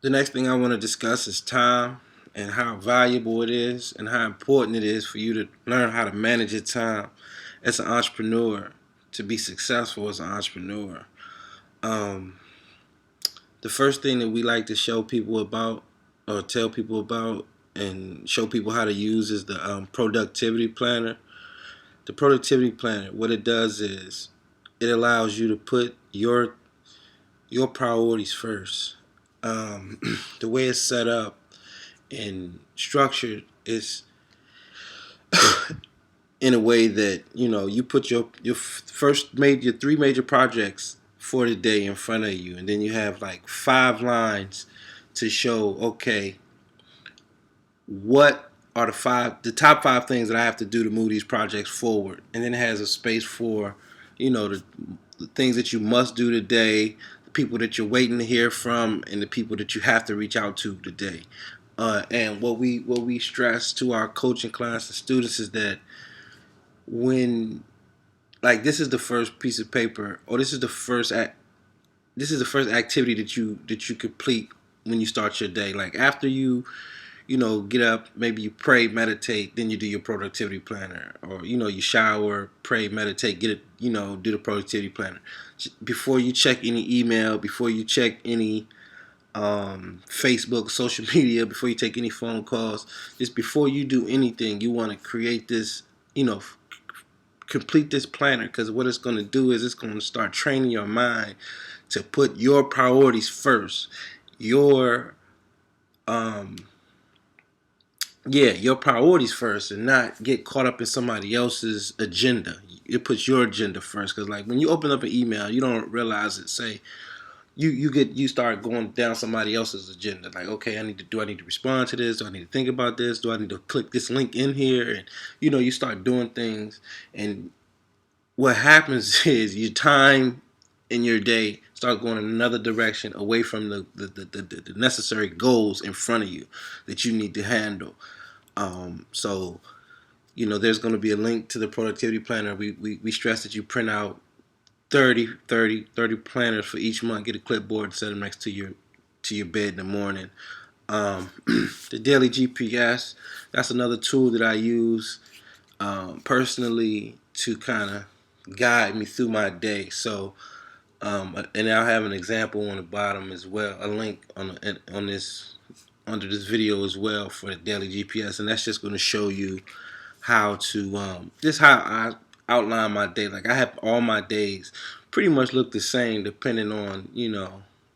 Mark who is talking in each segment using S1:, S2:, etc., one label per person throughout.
S1: The next thing I want to discuss is time and how valuable it is and how important it is for you to learn how to manage your time as an entrepreneur to be successful as an entrepreneur. Um, the first thing that we like to show people about or tell people about and show people how to use is the productivity planner. The productivity planner, what it does is it allows you to put your priorities first. The way it's set up and structured is in a way that you put your first made your three major projects for the day in front of you, and then you have like 5 lines to show, okay, what are the top 5 things that I have to do to move these projects forward, and then it has a space for the things that you must do today, the people that you're waiting to hear from, and the people that you have to reach out to today. And what we stress to our coaching clients and students is that when, like, this is the first piece of paper, or this is the first activity that you complete when you start your day. Like, after you get up, maybe you pray, meditate, then you do your productivity planner, or you shower, pray, meditate, get it, do the productivity planner. Before you check any email, before you check any Facebook, social media, before you take any phone calls, just before you do anything, you want to create this, complete this planner, because what it's going to do is it's going to start training your mind to put your priorities first. Your your priorities first, and not get caught up in somebody else's agenda. It puts your agenda first, because like when you open up an email, you don't realize it. Say you start going down somebody else's agenda. Like, okay, I need to respond to this? Do I need to think about this? Do I need to click this link in here? And you start doing things, and what happens is your time in your day start going in another direction, away from the necessary goals in front of you that you need to handle. So there's going to be a link to the productivity planner. We stress that you print out 30 planners for each month. Get a clipboard, set them next to your bed in the morning. The daily GPS, that's another tool that I use personally to kind of guide me through my day. So, and I'll have an example on the bottom as well, a link on this under this video as well for the daily GPS, and that's just going to show you how to just how I outline my day. Like, I have all my days pretty much look the same depending on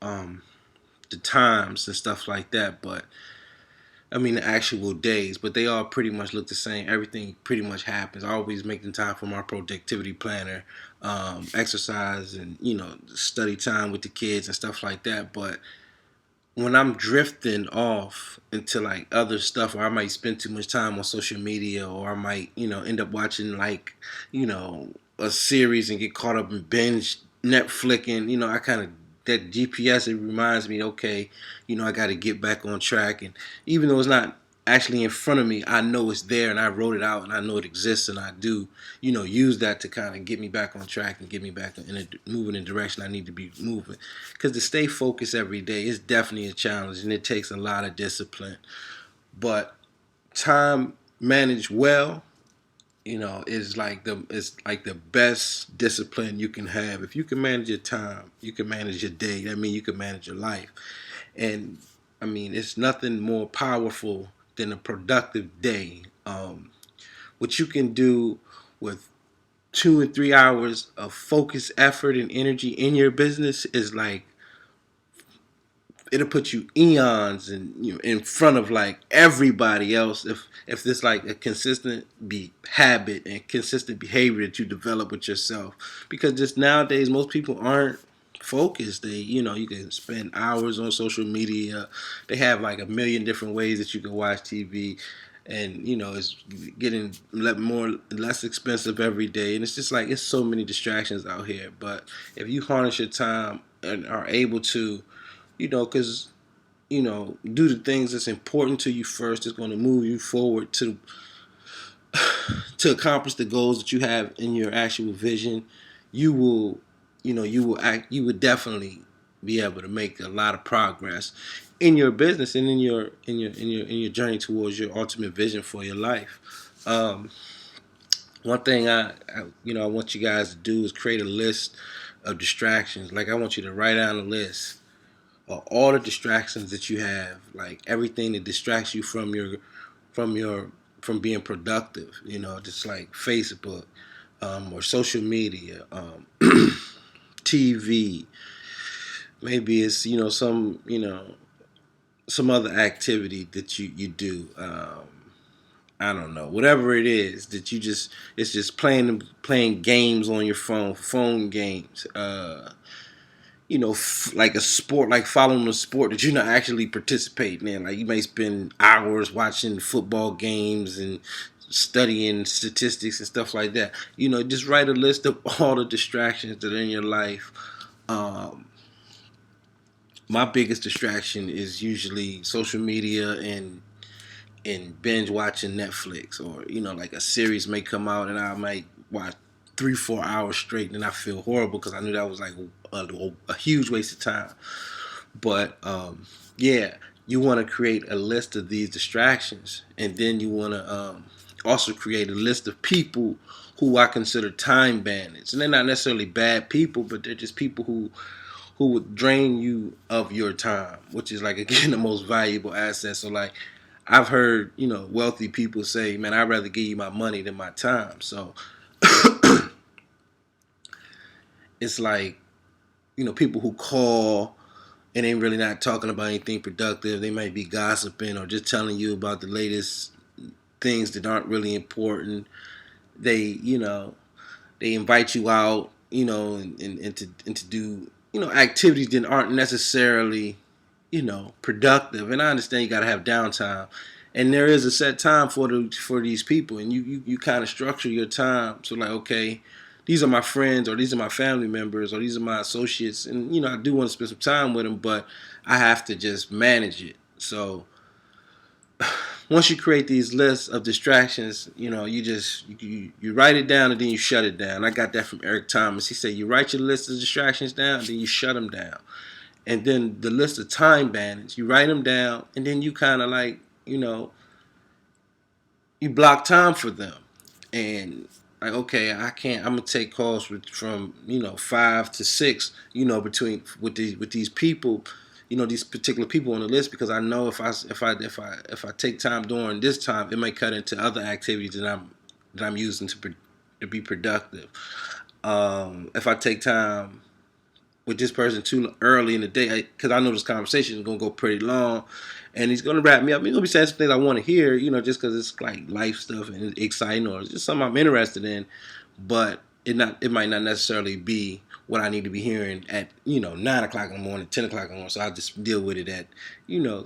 S1: um, the times and stuff like that, but I mean the actual days, but they all pretty much look the same. Everything pretty much happens. I always make the time for my productivity planner, exercise, and study time with the kids and stuff like that. But when I'm drifting off into like other stuff, or I might spend too much time on social media, or I might end up watching like a series and get caught up in binge Netflixing. I kind of, that GPS, it reminds me, okay, I got to get back on track. And even though it's not actually in front of me, I know it's there, and I wrote it out, and I know it exists, and I do use that to kind of get me back on track and get me back moving in the direction I need to be moving. Because to stay focused every day is definitely a challenge, and it takes a lot of discipline. But time managed well, is like the best discipline you can have. If you can manage your time, you can manage your day. That means you can manage your life. And I mean, it's nothing more powerful than a productive day. What you can do with 2 and 3 hours of focused effort and energy in your business is like, it'll put you eons in front of like everybody else, if there's like a consistent habit and consistent behavior that you develop with yourself. Because just nowadays, most people aren't focused. They you can spend hours on social media. They have like a million different ways that you can watch TV, and it's getting less expensive every day, and it's just like, it's so many distractions out here. But if you harness your time and are able to, because do the things that's important to you first, it's going to move you forward to accomplish the goals that you have in your actual vision. You will, you will definitely be able to make a lot of progress in your business and in your journey towards your ultimate vision for your life. Um, One thing I want you guys to do is create a list of distractions. Like I want you to write down a list of all the distractions that you have, like everything that distracts you from your from being productive. Just like Facebook, or social media, TV. Maybe it's some other activity that you do. I don't know, whatever it is that it's just playing games on your phone games. Like a sport, like following a sport that you're not actually participating in. Like you may spend hours watching football games and studying statistics and stuff like that. Just write a list of all the distractions that are in your life. Um, my biggest distraction is usually social media and binge watching Netflix, or like a series may come out and I might watch 3-4 hours straight and I feel horrible because I knew that was like a huge waste of time. But yeah, you want to create a list of these distractions, and then you want to also create a list of people who I consider time bandits, and they're not necessarily bad people, but they're just people who would drain you of your time, which is like again the most valuable asset. So like I've heard, wealthy people say, man, I'd rather give you my money than my time. So it's like, people who call and they really not talking about anything productive. They might be gossiping or just telling you about the latest things that aren't really important. They invite you out, and to do, activities that aren't necessarily, productive. And I understand you got to have downtime, and there is a set time for these people, and you kind of structure your time. So like, okay, these are my friends, or these are my family members, or these are my associates, and I do want to spend some time with them, but I have to just manage it. So once you create these lists of distractions, you write it down and then you shut it down. I got that from Eric Thomas. He said you write your list of distractions down and then you shut them down. And then the list of time bandits, you write them down and then you kind of like, you block time for them. And like, okay, I'm gonna take calls from 5 to 6, between with these people, these particular people on the list, because I know if I take time during this time, it may cut into other activities that I'm using to be productive. If I take time with this person too early in the day, because I know this conversation is gonna go pretty long, and he's gonna wrap me up. He's gonna be saying some things I want to hear, just because it's like life stuff and it's exciting, or it's just something I'm interested in. But it might not necessarily be what I need to be hearing at 9 o'clock in the morning, 10 o'clock in the morning. So I just deal with it at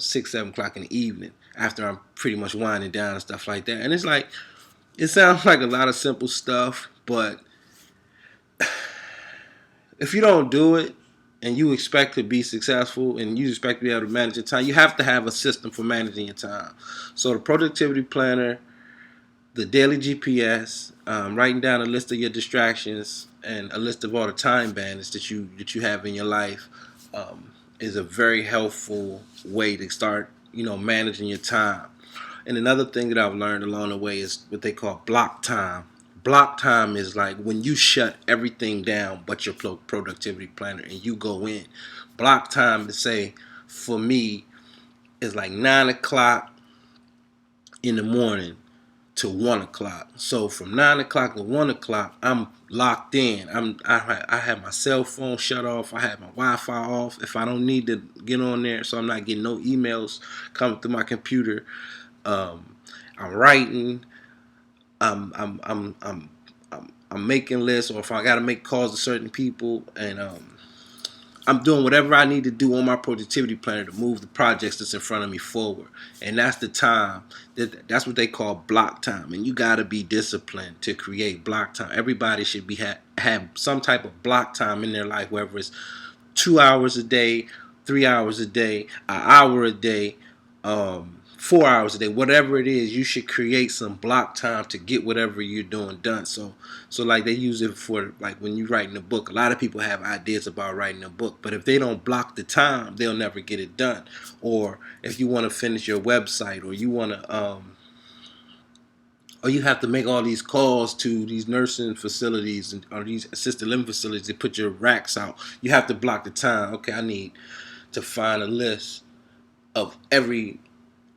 S1: 6, 7 o'clock in the evening after I'm pretty much winding down and stuff like that. And it's like, it sounds like a lot of simple stuff, but if you don't do it and you expect to be successful and you expect to be able to manage your time, you have to have a system for managing your time. So the productivity planner, the daily GPS, writing down a list of your distractions and a list of all the time bandits that you have in your life, is a very helpful way to start managing your time. And another thing that I've learned along the way is what they call block time. Block time is like when you shut everything down but your productivity planner and you go in. Block time, to say, for me, is like 9 o'clock in the morning to 1 o'clock. So from 9 o'clock to 1 o'clock, I'm locked in. I have my cell phone shut off. I have my Wi-Fi off. If I don't need to get on there, so I'm not getting no emails coming through my computer. I'm writing. I'm making lists, or if I got to make calls to certain people, and I'm doing whatever I need to do on my productivity planner to move the projects that's in front of me forward. And that's the time. That's what they call block time. And you got to be disciplined to create block time. Everybody should be have some type of block time in their life, whether it's 2 hours a day, 3 hours a day, an hour a day, 4 hours a day, whatever it is. You should create some block time to get whatever you're doing done. So like they use it for like when you're writing a book. A lot of people have ideas about writing a book, but if they don't block the time, they'll never get it done. Or if you want to finish your website, or you want to or you have to make all these calls to these nursing facilities or these assisted living facilities to put your racks out. You have to block the time. Okay, I need to find a list of every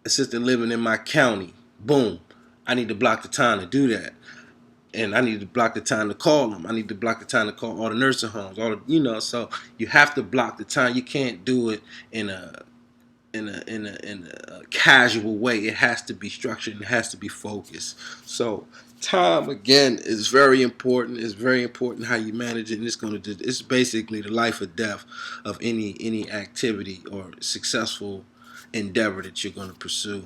S1: assisted living in my county. Boom. I need to block the time to do that. And I need to block the time to call them. I need to block the time to call all the nursing homes. So you have to block the time. You can't do it in a casual way. It has to be structured and it has to be focused. So time again is very important. It's very important how you manage it, and it's basically the life or death of any activity or successful endeavor that you're going to pursue.